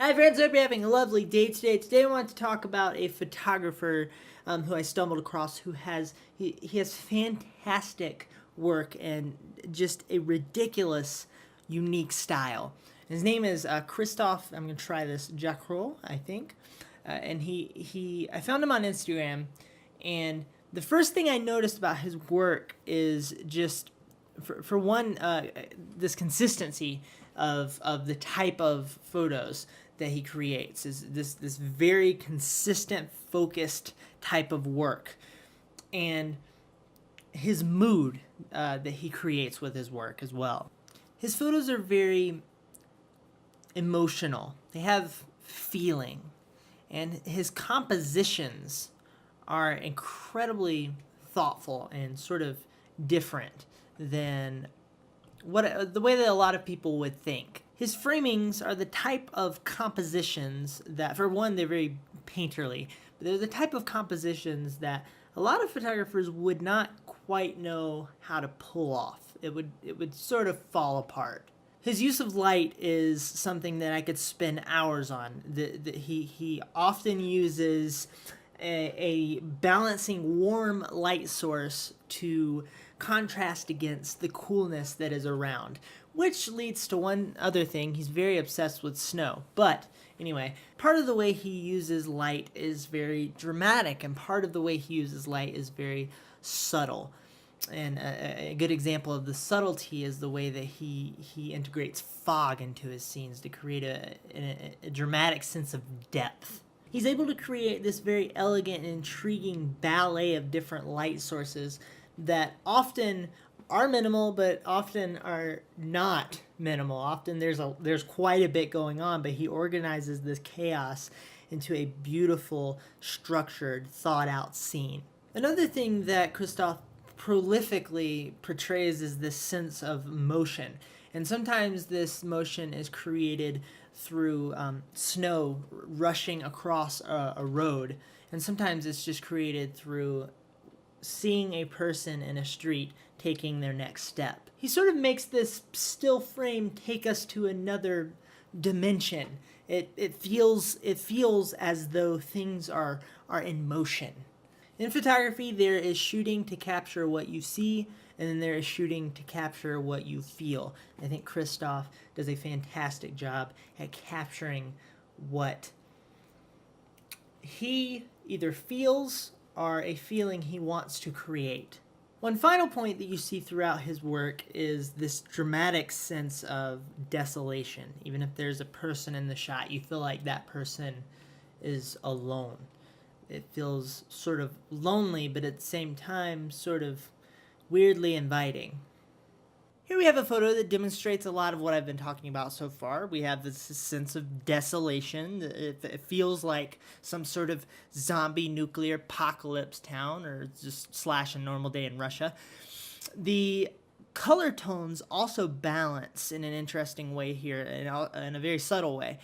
Hi friends, hope you're having a lovely day today. Today I want to talk about a photographer who I stumbled across who has he has fantastic work and just a ridiculous, unique style. His name is Christophe. I'm gonna try this Jacrot, I think, and I found him on Instagram, and the first thing I noticed about his work is just for one, this consistency of the type of photos that he creates is this very consistent, focused type of work, and his mood that he creates with his work as well. His photos are very emotional. They have feeling, and his compositions are incredibly thoughtful and sort of different than the way that a lot of people would think. His framings are the type of compositions that, for one, they're very painterly, but they're the type of compositions that a lot of photographers would not quite know how to pull off. It would sort of fall apart. His use of light is something that I could spend hours on. He often uses a balancing warm light source to contrast against the coolness that is around, which leads to one other thing. He's very obsessed with snow. But anyway, part of the way he uses light is very dramatic, and part of the way he uses light is very subtle. And a good example of the subtlety is the way that he integrates fog into his scenes to create a dramatic sense of depth. He's able to create this very elegant and intriguing ballet of different light sources that often are minimal, but often are not minimal. Often there's quite a bit going on, but he organizes this chaos into a beautiful, structured, thought-out scene. Another thing that Christoph prolifically portrays is this sense of motion, and sometimes this motion is created through snow rushing across a road, and sometimes it's just created through seeing a person in a street taking their next step. He sort of makes this still frame take us to another dimension. It feels as though things are in motion. In photography, there is shooting to capture what you see, and then there is shooting to capture what you feel. I think Christoph does a fantastic job at capturing what he either feels or a feeling he wants to create. One final point that you see throughout his work is this dramatic sense of desolation. Even if there's a person in the shot, you feel like that person is alone. It feels sort of lonely, but at the same time sort of weirdly inviting. Here we have a photo that demonstrates a lot of what I've been talking about so far. We have this sense of desolation. It feels like some sort of zombie nuclear apocalypse town, or just slash a normal day in Russia. The color tones also balance in an interesting way here, in a very subtle way.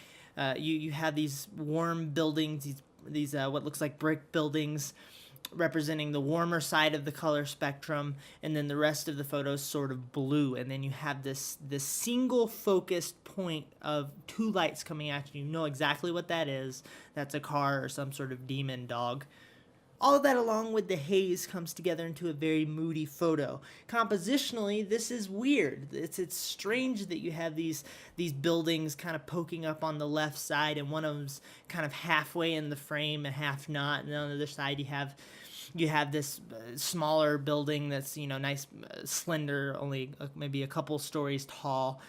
You have these warm buildings, these what looks like brick buildings, representing the warmer side of the color spectrum, and then the rest of the photo is sort of blue, and then you have this single focused point of two lights coming at you. You know exactly what that is. That's a car or some sort of demon dog. All of that, along with the haze, comes together into a very moody photo. Compositionally, this is weird. It's strange that you have these buildings kind of poking up on the left side, and one of them's kind of halfway in the frame and half not, and on the other side you have this smaller building that's, nice, slender, only maybe a couple stories tall.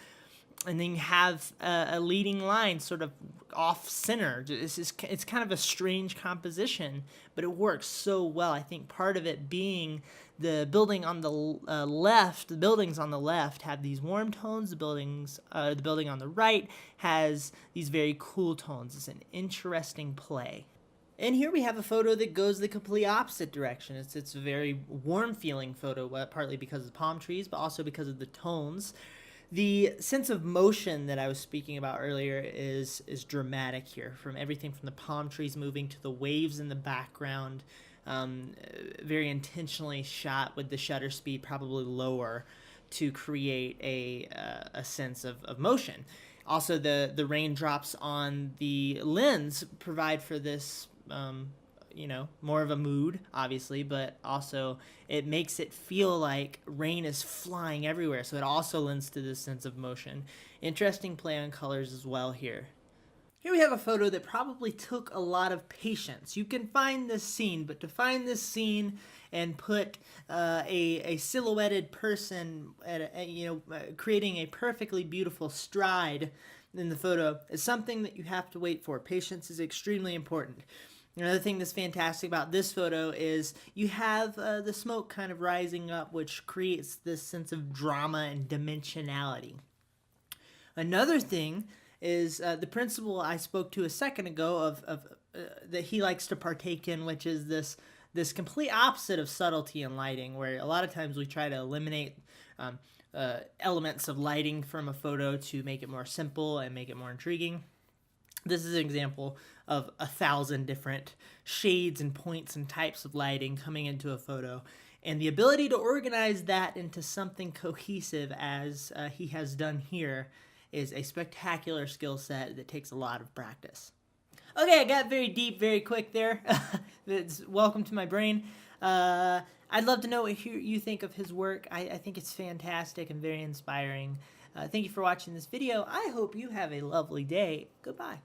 And then you have a leading line sort of off center. It's kind of a strange composition, but it works so well. I think part of it being the building on the left. The buildings on the left have these warm tones. The building on the right has these very cool tones. It's an interesting play. And here we have a photo that goes the complete opposite direction. It's a very warm feeling photo, partly because of the palm trees, but also because of the tones. The sense of motion that I was speaking about earlier is dramatic here, from everything from the palm trees moving to the waves in the background, very intentionally shot with the shutter speed probably lower to create a sense of motion. Also, the raindrops on the lens provide for this, more of a mood, obviously, but also it makes it feel like rain is flying everywhere. So it also lends to this sense of motion. Interesting play on colors as well here. Here we have a photo that probably took a lot of patience. You can find this scene, but to find this scene and put a silhouetted person creating a perfectly beautiful stride in the photo is something that you have to wait for. Patience is extremely important. Another thing that's fantastic about this photo is you have the smoke kind of rising up, which creates this sense of drama and dimensionality. Another thing is the principle I spoke to a second ago of that he likes to partake in, which is this complete opposite of subtlety in lighting, where a lot of times we try to eliminate elements of lighting from a photo to make it more simple and make it more intriguing. This is an example of 1,000 different shades and points and types of lighting coming into a photo. And the ability to organize that into something cohesive, as he has done here, is a spectacular skill set that takes a lot of practice. Okay, I got very deep very quick there. Welcome to my brain. I'd love to know what you think of his work. I think it's fantastic and very inspiring. Thank you for watching this video. I hope you have a lovely day. Goodbye.